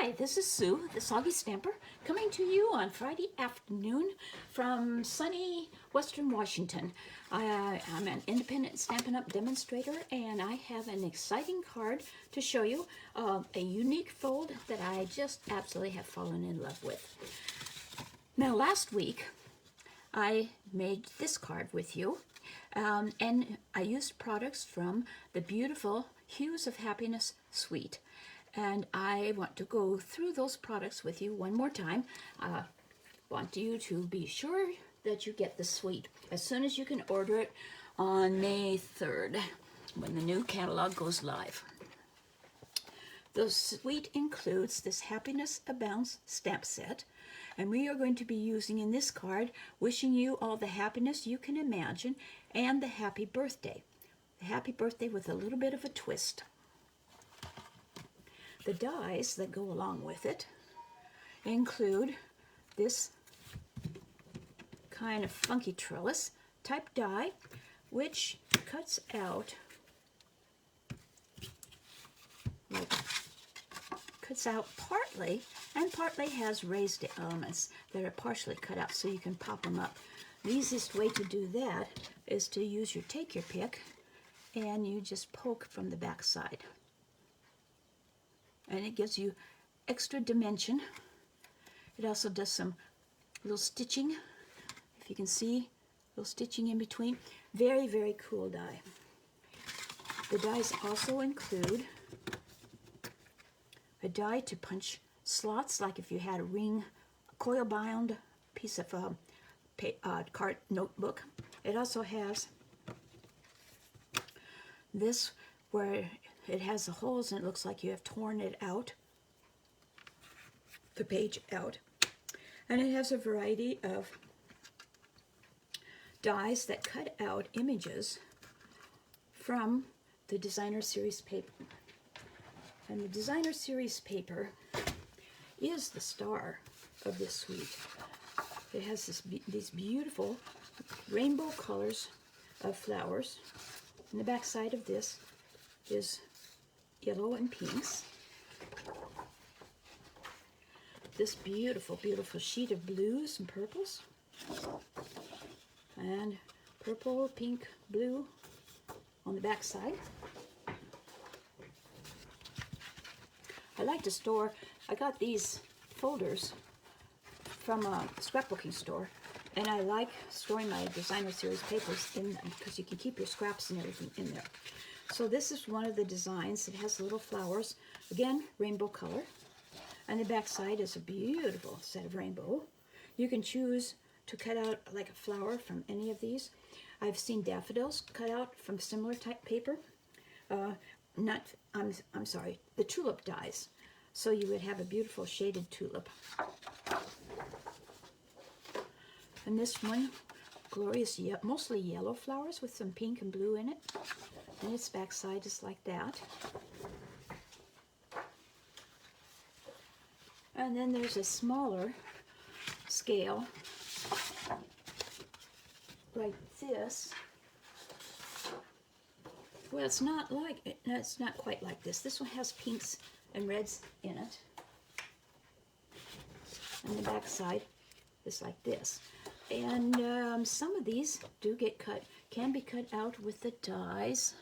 Hi, this is Sue, the Soggy Stamper, coming to you on Friday afternoon from sunny Western Washington. I'm an independent Stampin' Up! Demonstrator, and I have an exciting card to show you, a unique fold that I just absolutely have fallen in love with. Now, last week, I made this card with you, and I used products from the beautiful Hues of Happiness Suite. And I want to go through those products with you one more time. I want you to be sure that you get the suite as soon as you can order it on May 3rd when the new catalog goes live. The suite includes this Happiness Abounds stamp set, and we are going to be using in this card wishing you all the happiness you can imagine and the happy birthday. The happy birthday with a little bit of a twist. The dies that go along with it include this kind of funky trellis type die, which cuts out partly, and partly has raised elements that are partially cut out so you can pop them up. The easiest way to do that is to use your take your pick, and you just poke from the back side. And it gives you extra dimension. It also does some little stitching, if you can see, little stitching in between. Very, very cool die. The dies also include a die to punch slots, like if you had a ring, a coil bound piece of card notebook. It also has this where it has the holes and it looks like you have torn it out, the page out. And it has a variety of dies that cut out images from the Designer Series paper. And the Designer Series paper is the star of this suite. It has these beautiful rainbow colors of flowers. And the back side of this is yellow and pinks. This beautiful, beautiful sheet of blues and purples. And purple, pink, blue on the back side. I like to store, I got these folders from a scrapbooking store, and I like storing my Designer Series papers in them because you can keep your scraps and everything in there. So this is one of the designs. It has little flowers, again, rainbow color. And the back side is a beautiful set of rainbow. You can choose to cut out like a flower from any of these. I've seen daffodils cut out from similar type paper. I'm sorry, the tulip dies. So you would have a beautiful shaded tulip. And this one, glorious, mostly yellow flowers with some pink and blue in it. And its back side is like that. And then there's a smaller scale like this. Well, it's not like it. No, it's not quite like this. This one has pinks and reds in it. And the back side is like this. And some of these do get cut, can be cut out with the dies.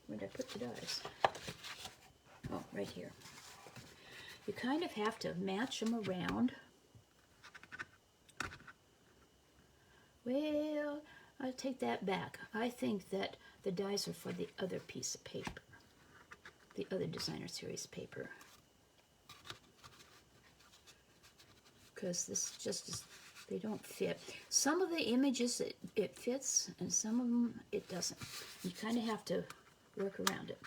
Where did I put the dies? Oh, right here. You kind of have to match them around. Well, I'll take that back. I think that the dies are for the other piece of paper, the other Designer Series paper. Because this just is, they don't fit. Some of the images it fits, and some of them it doesn't. You kind of have to work around it.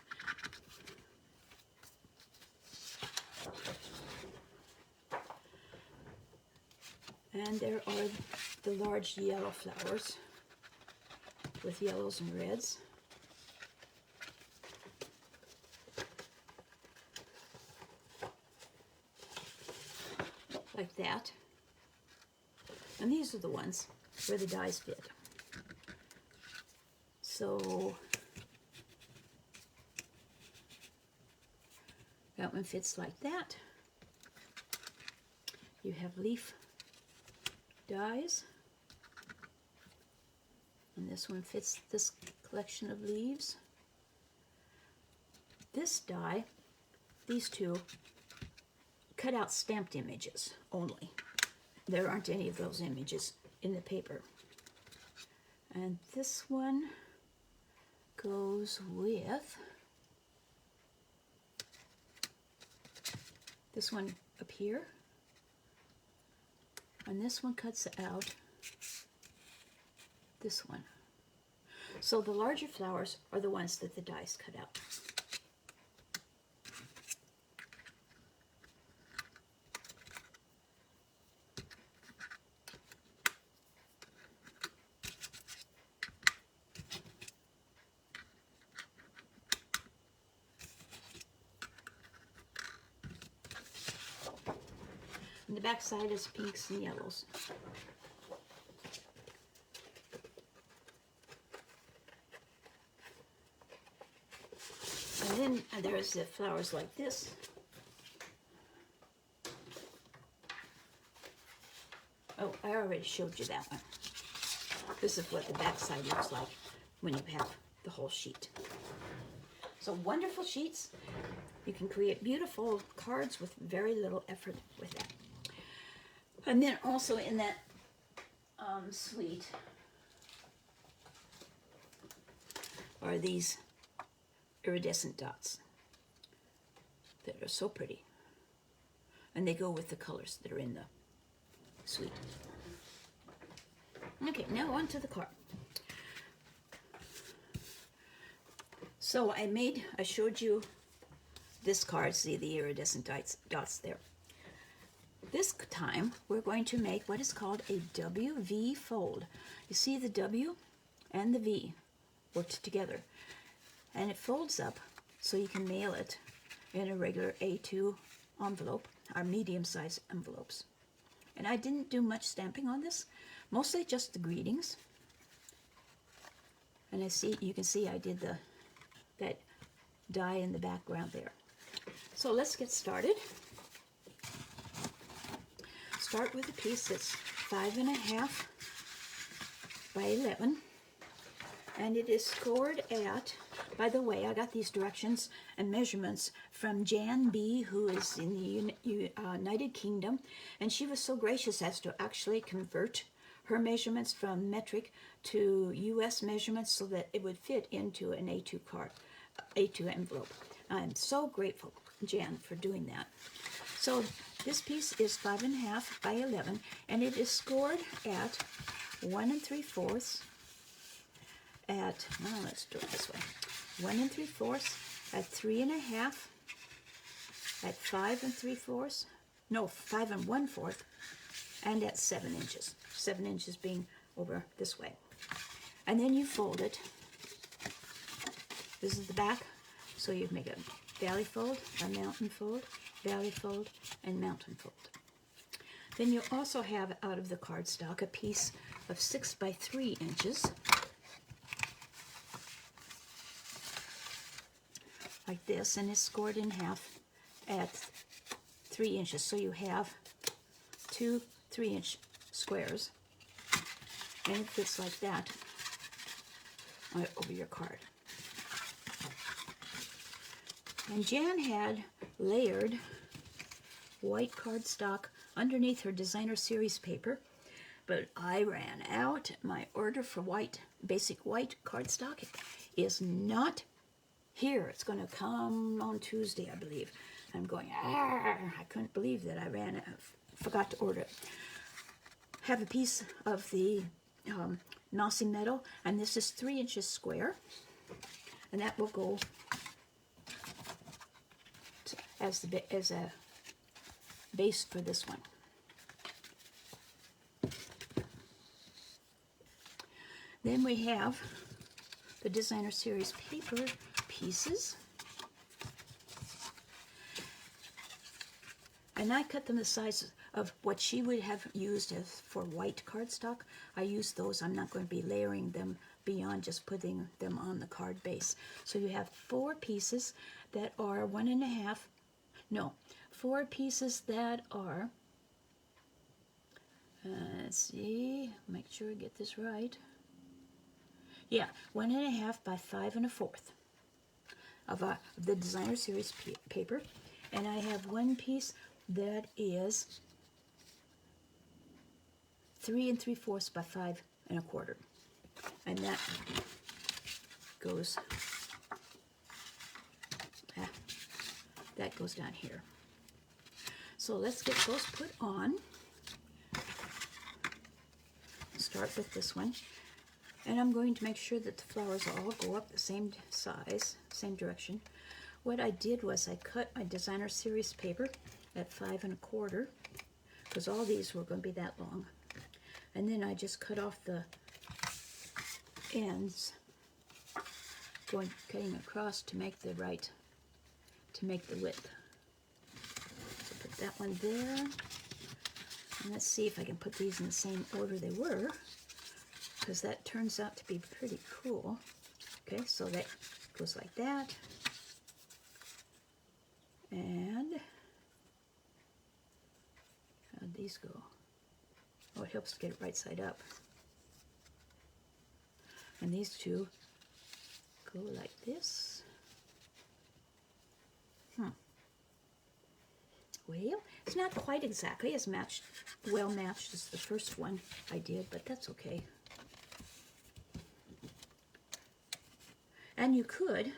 And there are the large yellow flowers with yellows and reds. Like that. And these are the ones where the dies fit. So that one fits like that. You have leaf dies, and this one fits this collection of leaves. This die, these two, cut out stamped images only. There aren't any of those images in the paper. And this one goes with this one up here. And this one cuts out this one. So the larger flowers are the ones that the dies cut out. And the back side is pinks and yellows. And then there's the flowers like this. Oh, I already showed you that one. This is what the back side looks like when you have the whole sheet. So wonderful sheets. You can create beautiful cards with very little effort with that. And then also in that suite are these iridescent dots that are so pretty. And they go with the colors that are in the suite. Okay, now on to the card. So I showed you this card, see the iridescent dots there. This time we're going to make what is called a WV fold. You see the W and the V worked together. And it folds up so you can mail it in a regular A2 envelope, our medium-sized envelopes. And I didn't do much stamping on this, mostly just the greetings. And you can see I did that die in the background there. So let's get started. Start with a piece that's 5.5 by 11, and it is scored at, by the way, I got these directions and measurements from Jan B., who is in the United Kingdom, and she was so gracious as to actually convert her measurements from metric to US measurements so that it would fit into an A2 envelope. I'm so grateful, Jan, for doing that. So this piece is 5.5 by 11, and it is scored at 1 3/4 at, well, let's do it this way, 1 3/4 at 3.5 at 5 3/4, no, 5 1/4, and at 7 inches. 7 inches being over this way. And then you fold it. This is the back, so you make a valley fold, a mountain fold, valley fold, and mountain fold. Then you also have out of the cardstock a piece of 6 by 3 inches, like this, and it's scored in half at 3 inches. So you have two 3-inch squares, and it fits like that over your card. And Jan had layered white cardstock underneath her designer series paper, but I ran out. My order for basic white cardstock is not here. It's going to come on Tuesday, I believe. I'm going, I couldn't believe that I forgot to order it. Have a piece of the Nossi metal, and this is 3 inches square, and that will go as a base for this one. Then we have the designer series paper pieces, and I cut them the size of what she would have used as for white cardstock. I used those. I'm not going to be layering them beyond just putting them on the card base. So you have 4 pieces that are 4 pieces that are Let's see, make sure I get this right. Yeah, 1.5 by 5 1/4 of the designer series paper. And I have one piece that is 3 3/4 by 5 1/4. And that goes, that goes down here. So let's get those put on. Start with this one. And I'm going to make sure that the flowers all go up the same size, same direction. What I did was I cut my designer series paper at 5 1/4, because all these were going to be that long. And then I just cut off the ends, cutting across to make the width. So put that one there. And let's see if I can put these in the same order they were, because that turns out to be pretty cool. Okay, so that goes like that. And how'd these go? Oh, it helps to get it right side up. And these two go like this. Well, it's not quite exactly as well matched as the first one I did, but that's okay. And you could,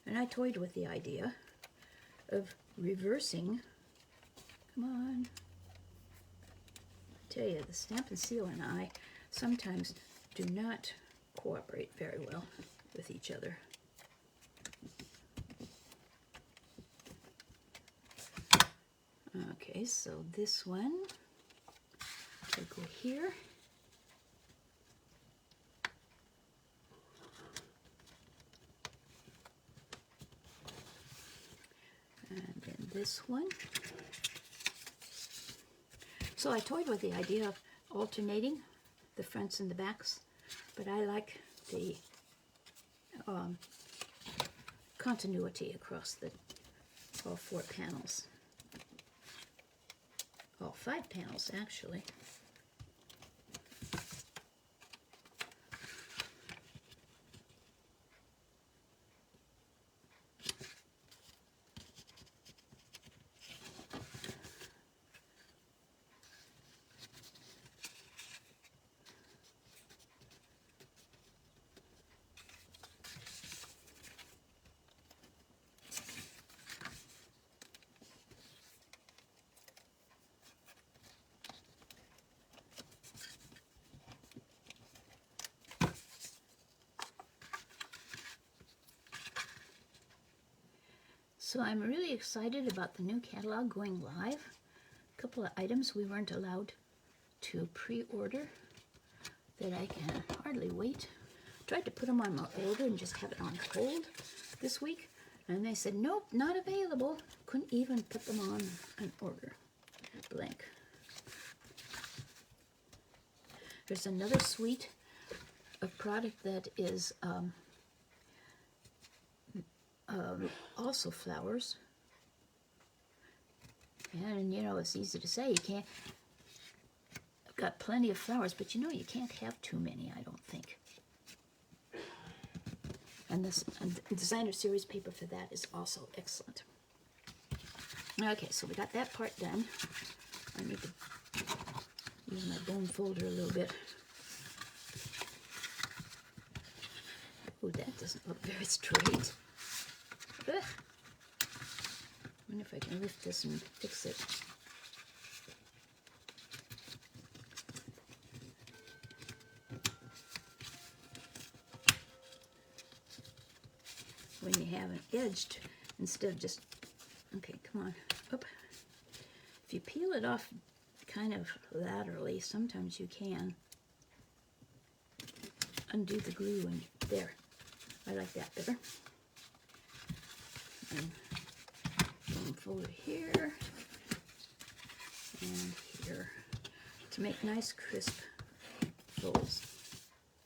and I toyed with the idea of reversing. Come on. I tell you, the Stampin' Seal and I sometimes do not cooperate very well with each other. Okay, so this one will go here. And then this one. So I toyed with the idea of alternating the fronts and the backs, but I like the continuity across all 4 panels. All 5 panels, actually. So I'm really excited about the new catalog going live. A couple of items we weren't allowed to pre-order that I can hardly wait. Tried to put them on my order and just have it on hold this week, and they said, nope, not available. Couldn't even put them on an order. Blank. There's another suite of product that is also flowers, and you know, it's easy to say you can't. I've got plenty of flowers, but you know, you can't have too many, I don't think. And this designer series paper for that is also excellent. Okay, so we got that part done. I need to use my bone folder a little bit. Oh, that doesn't look very straight. I wonder if I can lift this and fix it. When you have an edged, instead of just, okay, come on, up. If you peel it off kind of laterally, sometimes you can undo the glue and there. I like that better. And folder here and here to make nice crisp folds.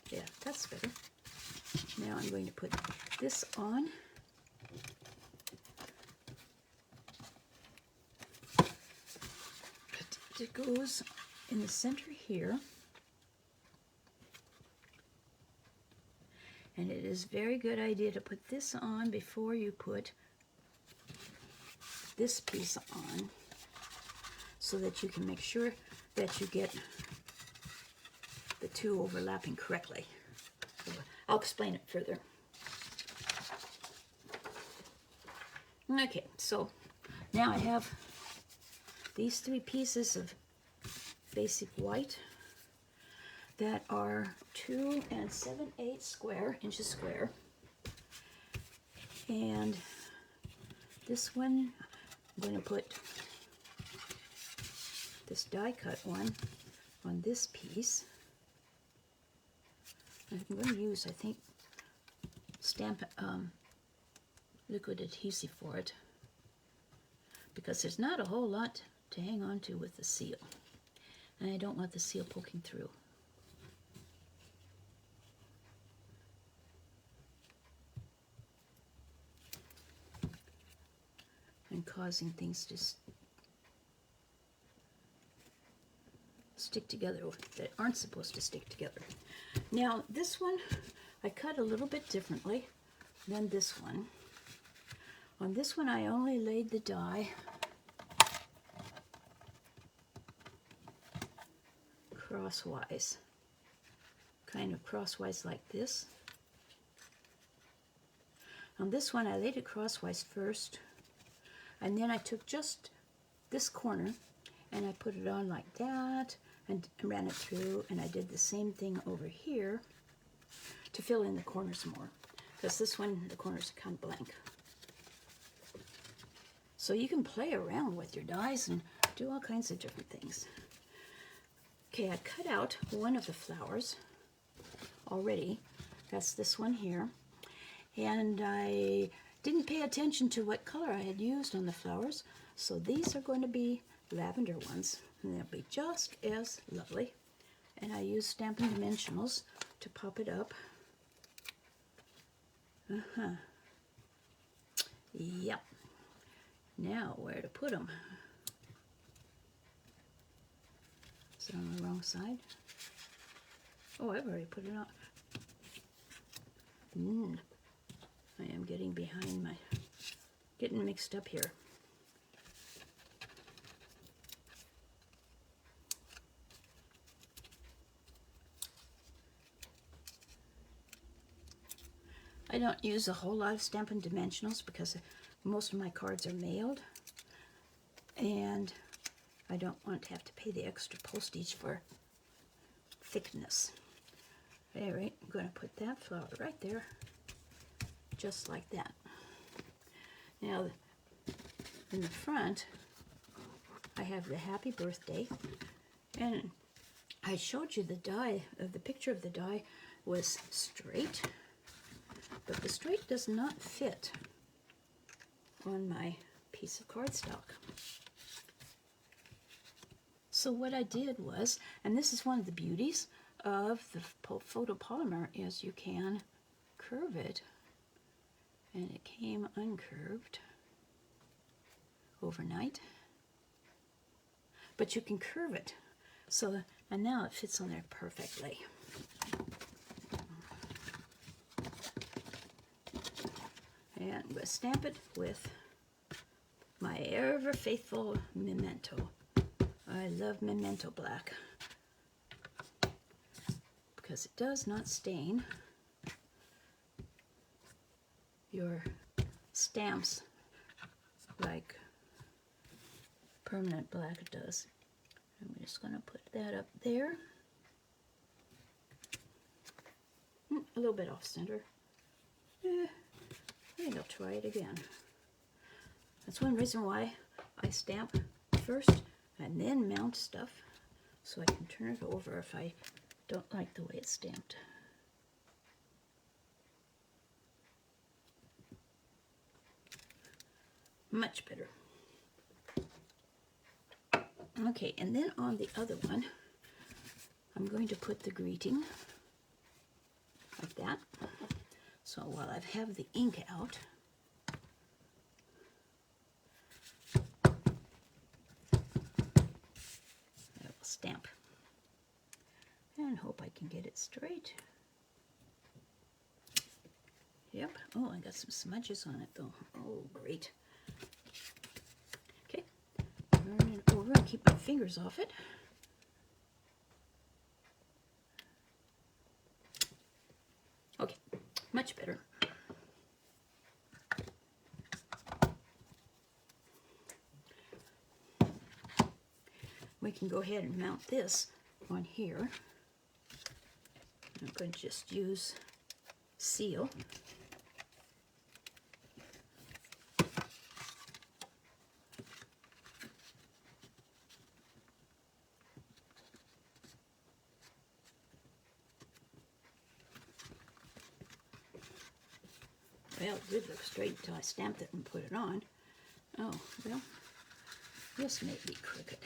Yeah, that's better. Now I'm going to put this on. it goes in the center here. And it is a very good idea to put this on before you put this piece on, so that you can make sure that you get the two overlapping correctly. I'll explain it further. Okay, so now I have these three pieces of basic white that are 2 7/8 inches square. And this one, I'm going to put this die cut one on this piece. I'm going to use, I think, stamp liquid adhesive for it, because there's not a whole lot to hang on to with the seal, and I don't want the seal poking through. And causing things to stick together that aren't supposed to stick together. Now this one I cut a little bit differently than this one. On this one I only laid the die crosswise, kind of crosswise like this. On this one I laid it crosswise first, and then I took just this corner and I put it on like that and ran it through, and I did the same thing over here to fill in the corners more, because this one, the corners are kind of blank. So you can play around with your dies and do all kinds of different things. Okay, I cut out one of the flowers already. That's this one here. And I didn't pay attention to what color I had used on the flowers, so these are going to be lavender ones, and they'll be just as lovely. And I used Stampin' Dimensionals to pop it up. Yep. Now where to put them? Is it on the wrong side? Oh, I've already put it on. I am getting behind my, getting mixed up here. I don't use a whole lot of Stampin' Dimensionals because most of my cards are mailed, and I don't want to have to pay the extra postage for thickness. Anyway, I'm going to put that flower right there, just like that. Now, in the front, I have the happy birthday, and I showed you the die, the picture of the die was straight, but the straight does not fit on my piece of cardstock. So what I did was, and this is one of the beauties of the photopolymer, is you can curve it, and it came uncurved overnight, but you can curve it. So, and now it fits on there perfectly. And I'm going to stamp it with my ever faithful Memento. I love Memento Black because it does not stain your stamps like permanent black does. I'm just going to put that up there. A little bit off center. I think I'll try it again. That's one reason why I stamp first and then mount stuff, so I can turn it over if I don't like the way it's stamped. Much better. Okay, and then on the other one, I'm going to put the greeting like that. So while I have the ink out, stamp. And hope I can get it straight. Yep. Oh, I got some smudges on it though. Oh, great. Okay. Turn it over and keep my fingers off it. Okay. Much better. We can go ahead and mount this on here. I'm going to just use seal. Well, it did look straight until I stamped it and put it on. Oh, well, this may be crooked.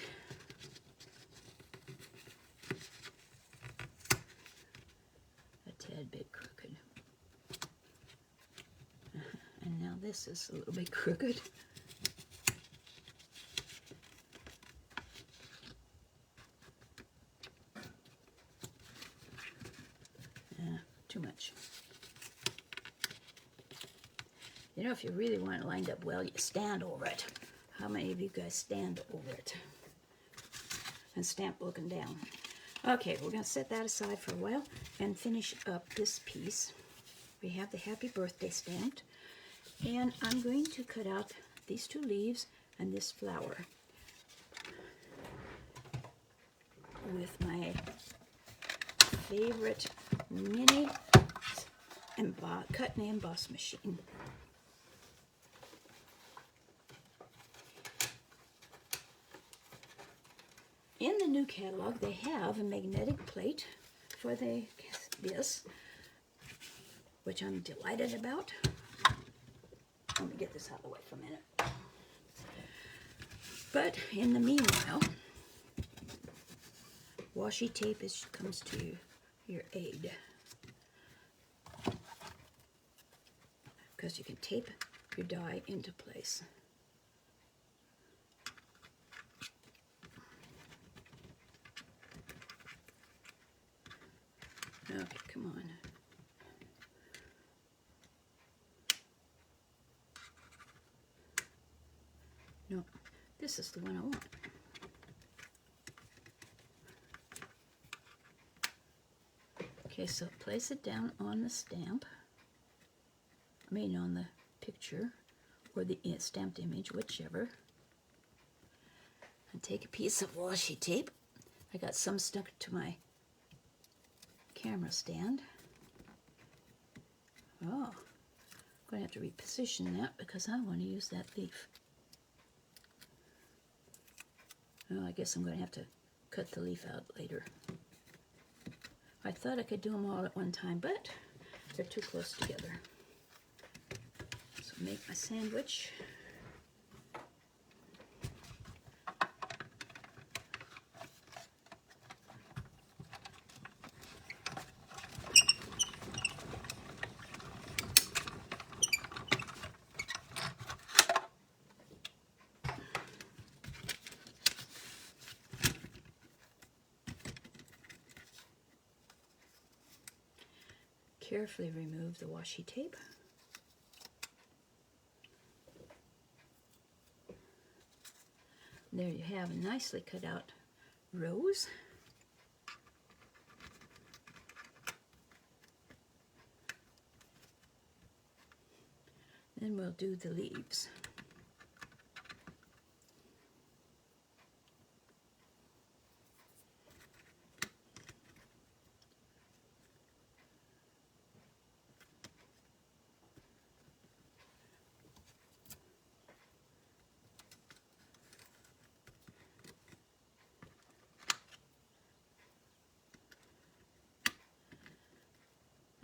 A tad bit crooked. And now this is a little bit crooked. Too much. You know, if you really want it lined up well, you stand over it. How many of you guys stand over it and stamp looking down? Okay, we're going to set that aside for a while and finish up this piece. We have the happy birthday stamped, and I'm going to cut out these two leaves and this flower with my favorite mini cut and emboss machine. In the new catalog, they have a magnetic plate for this, which I'm delighted about. Let me get this out of the way for a minute. But in the meanwhile, washi tape comes to your aid, because you can tape your die into place. Okay, come on. No, this is the one I want. Okay, so place it down on the stamp. I mean on the picture or the stamped image, whichever. And take a piece of washi tape. I got some stuck to my camera stand. Oh, I'm going to have to reposition that because I want to use that leaf. Oh, I guess I'm going to have to cut the leaf out later. I thought I could do them all at one time, but they're too close together. So make my sandwich. Carefully remove the washi tape. There you have a nicely cut out rose. Then we'll do the leaves.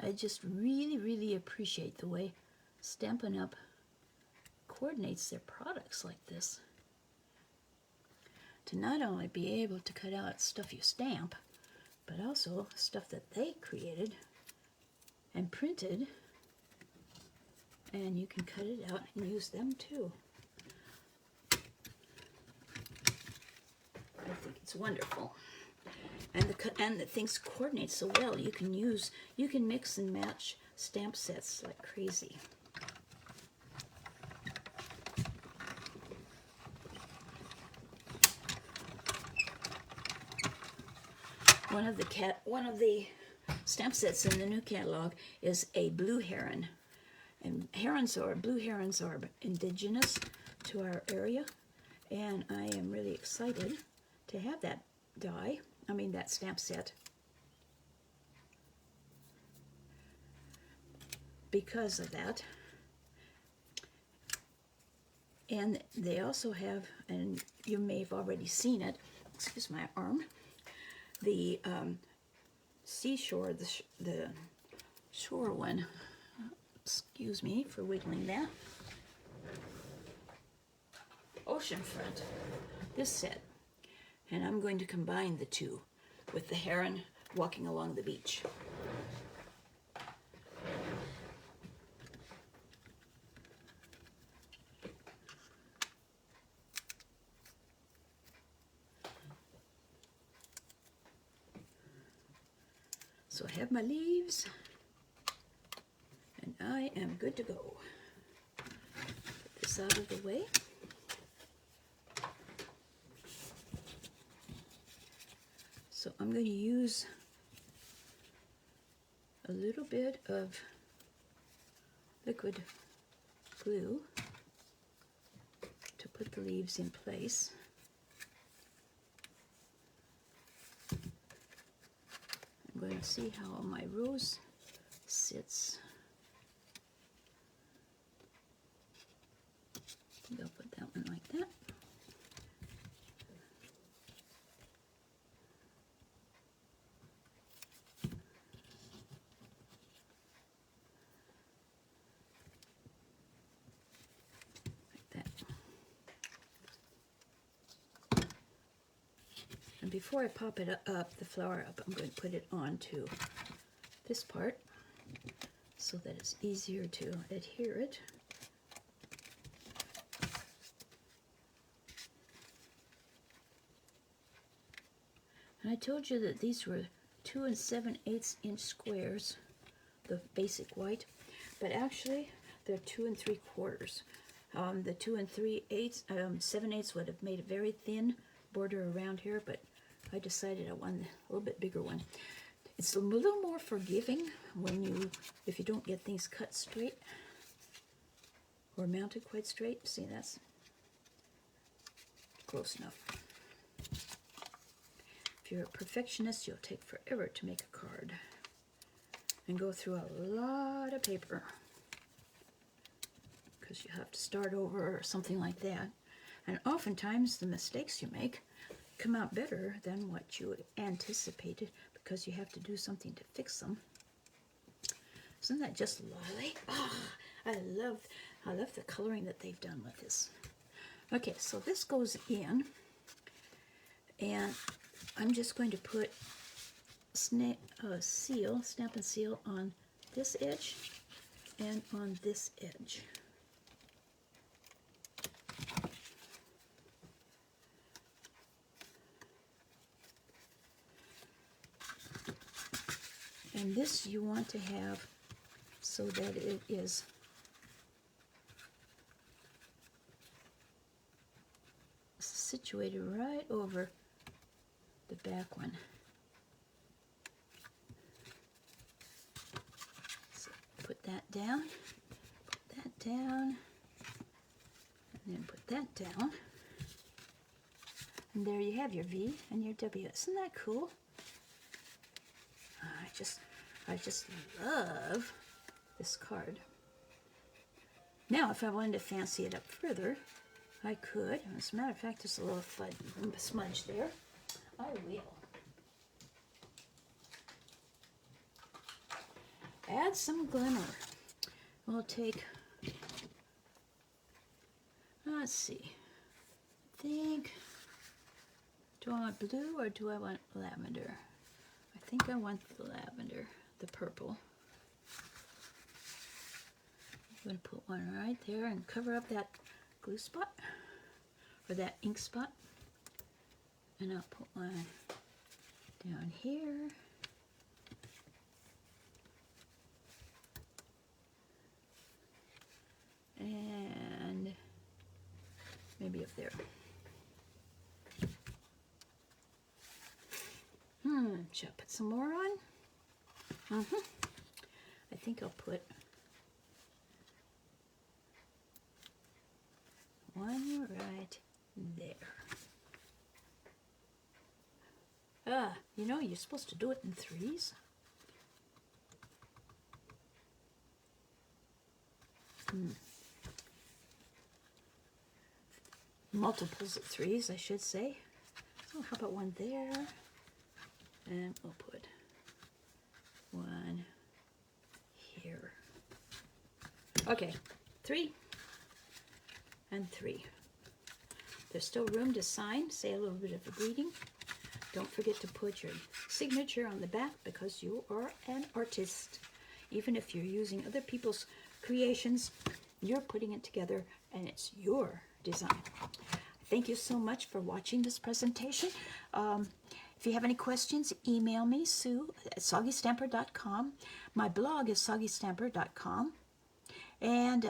I just really appreciate the way Stampin' Up! Coordinates their products like this. To not only be able to cut out stuff you stamp, but also stuff that they created and printed, and you can cut it out and use them too. I think it's wonderful. and the things coordinate so well. You can mix and match stamp sets like crazy. One of the stamp sets in the new catalog is a blue heron. And blue herons are indigenous to our area, and I am really excited to have that that stamp set, because of that. And they also have, and you may have already seen it, excuse my arm, the seashore, the shore one. Excuse me for wiggling that. Oceanfront, this set. And I'm going to combine the two with the heron walking along the beach. So I have my leaves, and I am good to go. Put this out of the way. So I'm going to use a little bit of liquid glue to put the leaves in place. I'm going to see how my rose sits. I think I'll put that one like that. And before I pop it up, the flower up, I'm going to put it onto this part so that it's easier to adhere it. And I told you that these were 2 7/8 inch squares, the basic white, but actually they're 2 3/4. The 2 3/8, 7/8 would have made a very thin border around here, but I decided I wanted a little bit bigger one. It's a little more forgiving if you don't get things cut straight or mounted quite straight. See, that's close enough. If you're a perfectionist, you'll take forever to make a card and go through a lot of paper because you have to start over or something like that. And oftentimes the mistakes you make come out better than what you anticipated because you have to do something to fix them. Isn't that just lovely? Oh, I love the coloring that they've done with this. Okay, so this goes in, and I'm just going to put stamp and seal on this edge and on this edge. And this you want to have so that it is situated right over the back one. So put that down, and then put that down. And there you have your V and your W. Isn't that cool? I just love this card. Now, if I wanted to fancy it up further, I could. As a matter of fact, there's a little smudge there. I will. Add some glimmer. We'll take, let's see, I think, do I want blue or do I want lavender? I think I want the lavender, the purple. I'm going to put one right there and cover up that glue spot, or that ink spot. And I'll put one down here. And maybe up there. Should I put some more on? I think I'll put one right there. You know, you're supposed to do it in threes. Multiples of threes, I should say. So how about one there? And we'll put one here. Okay, 3 and 3. There's still room to sign, say a little bit of a greeting. Don't forget to put your signature on the back because you are an artist. Even if you're using other people's creations, you're putting it together and it's your design. Thank you so much for watching this presentation. If you have any questions, email me, Sue at soggystamper.com. My blog is soggystamper.com. And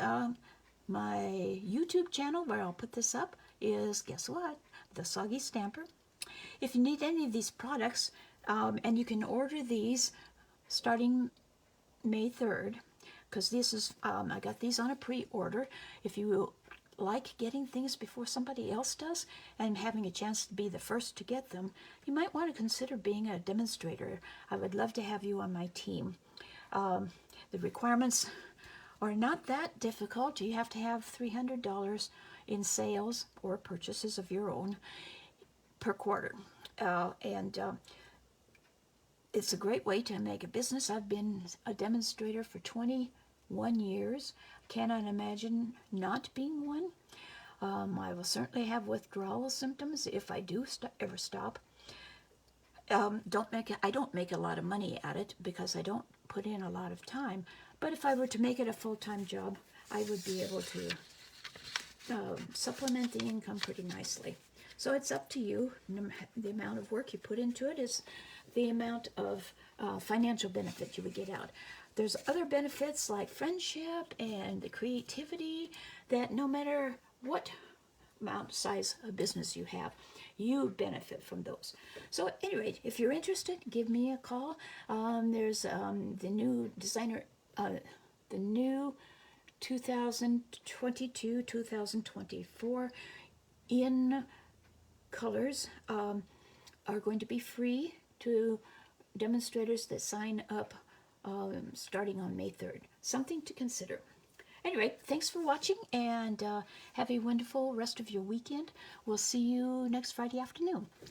my YouTube channel, where I'll put this up, is, guess what? The Soggy Stamper. If you need any of these products, and you can order these starting May 3rd, because this is, I got these on a pre-order. If you like getting things before somebody else does and having a chance to be the first to get them, you might want to consider being a demonstrator. I would love to have you on my team. The requirements are not that difficult. You have to have $300 in sales or purchases of your own per quarter. It's a great way to make a business. I've been a demonstrator for 21 years. Cannot imagine not being one. I will certainly have withdrawal symptoms if I do ever stop. I don't make a lot of money at it because I don't put in a lot of time. But if I were to make it a full-time job, I would be able to supplement the income pretty nicely. So it's up to you. The amount of work you put into it is the amount of financial benefit you would get out. There's other benefits like friendship and the creativity that no matter what amount size of business you have, you benefit from those. So at any rate, if you're interested, give me a call. There's the new designer, the new 2022-2024 in colors are going to be free to demonstrators that sign up starting on May 3rd. Something to consider. Anyway, thanks for watching and have a wonderful rest of your weekend. We'll see you next Friday afternoon.